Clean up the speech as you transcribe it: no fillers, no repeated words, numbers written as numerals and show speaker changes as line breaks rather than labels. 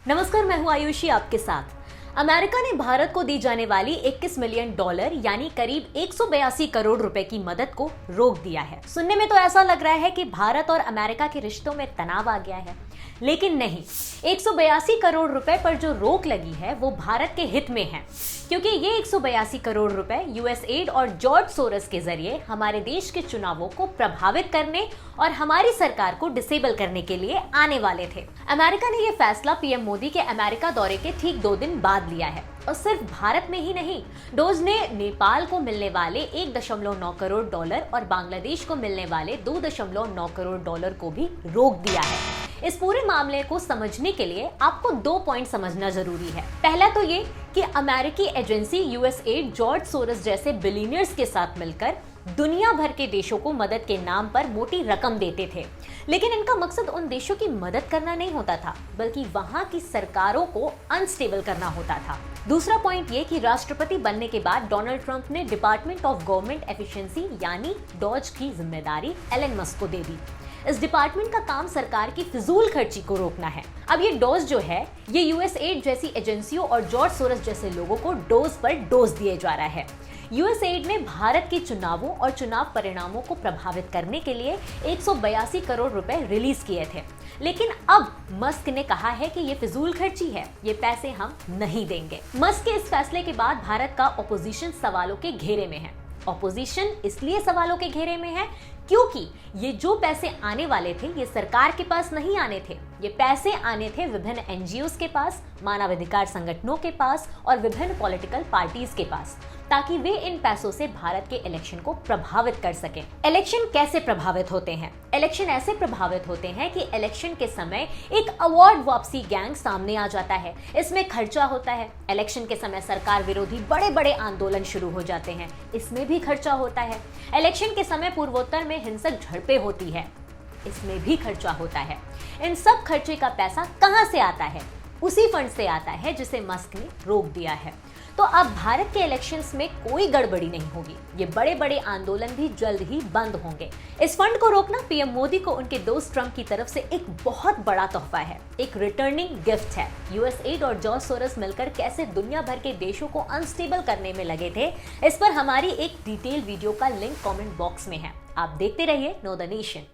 नमस्कार, मैं हूं आयुषी आपके साथ। अमेरिका ने भारत को दी जाने वाली $21 मिलियन यानी करीब 182 करोड़ रुपए की मदद को रोक दिया है। सुनने में तो ऐसा लग रहा है कि भारत और अमेरिका के रिश्तों में तनाव आ गया है, लेकिन नहीं। 182 करोड़ रुपए पर जो रोक लगी है वो भारत के हित में है, क्योंकि ये 182 करोड़ रुपए यूएसएड और जॉर्ज सोरस के जरिए हमारे देश के चुनावों को प्रभावित करने और हमारी सरकार को डिसेबल करने के लिए आने वाले थे। अमेरिका ने ये फैसला पीएम मोदी के अमेरिका दौरे के ठीक 2 दिन बाद लिया है। और सिर्फ भारत में ही नहीं, डोज ने नेपाल को मिलने वाले $1.9 करोड़ और बांग्लादेश को मिलने वाले $2.9 करोड़ को भी रोक दिया है। इस पूरे मामले को समझने के लिए आपको 2 पॉइंट समझना जरूरी है। पहला तो ये कि अमेरिकी एजेंसी यूएसएड जॉर्ज सोरस जैसे बिलियनियर्स के साथ मिलकर दुनिया भर के देशों को मदद के नाम पर मोटी रकम देते थे, लेकिन इनका मकसद उन देशों की मदद करना नहीं होता था, बल्कि वहां की सरकारों को अनस्टेबल करना होता था। दूसरा पॉइंट ये कि राष्ट्रपति बनने के बाद डोनाल्ड ट्रंप ने डिपार्टमेंट ऑफ गवर्नमेंट एफिशिएंसी यानी डॉज की जिम्मेदारी एलन मस्क को दे दी। इस डिपार्टमेंट का काम सरकार की फिजूल खर्ची को रोकना है। अब ये डोज जो है, ये यूएसएड जैसी एजेंसियों और जॉर्ज सोरस जैसे लोगों को डोज पर डोज दिए जा रहा है। यूएसएड ने भारत के चुनावों और चुनाव परिणामों को प्रभावित करने के लिए 182 करोड़ रुपए रिलीज किए थे, लेकिन अब मस्क ने कहा है कि ये फिजूल खर्ची है, ये पैसे हम नहीं देंगे। मस्क के इस फैसले के बाद भारत का ऑपोजिशन सवालों के घेरे में है। ऑपोजिशन इसलिए सवालों के घेरे में है क्योंकि ये जो पैसे आने वाले थे ये सरकार के पास नहीं आने थे, ये पैसे आने थे विभिन्न एनजीओस के पास, मानवाधिकार संगठनों के पास और विभिन्न पॉलिटिकल पार्टीज के पास, ताकि वे इन पैसों से भारत के इलेक्शन को प्रभावित कर सकें। इलेक्शन कैसे प्रभावित होते हैं? इलेक्शन ऐसे प्रभावित होते हैं कि इलेक्शन के समय एक अवार्ड वापसी गैंग सामने आ जाता है। इसमें खर्चा होता है। इलेक्शन के समय सरकार विरोधी बड़े बड़े आंदोलन शुरू हो जाते हैं, इसमें भी खर्चा होता है। इलेक्शन के समय पूर्वोत्तर में हिंसक झड़पें होती है, इसमें भी खर्चा होता है। इन सब खर्चे का पैसा कहां से आता है? उसी फंड से आता है जिसे मस्क ने रोक दिया है। तो अब भारत के इलेक्शंस में कोई गड़बड़ी नहीं होगी। ये बड़े बड़े आंदोलन भी जल्द ही बंद होंगे। इस फंड को रोकना पीएम मोदी को उनके दोस्त ट्रंप की तरफ से एक बहुत बड़ा तोहफा है, एक रिटर्निंग गिफ्ट है। यूएसएड और जॉर्ज सोरस मिलकर कैसे दुनिया भर के देशों को अनस्टेबल करने में लगे थे, इस पर हमारी एक डिटेल वीडियो का लिंक कमेंट बॉक्स में है। आप देखते रहिए नो द नेशन।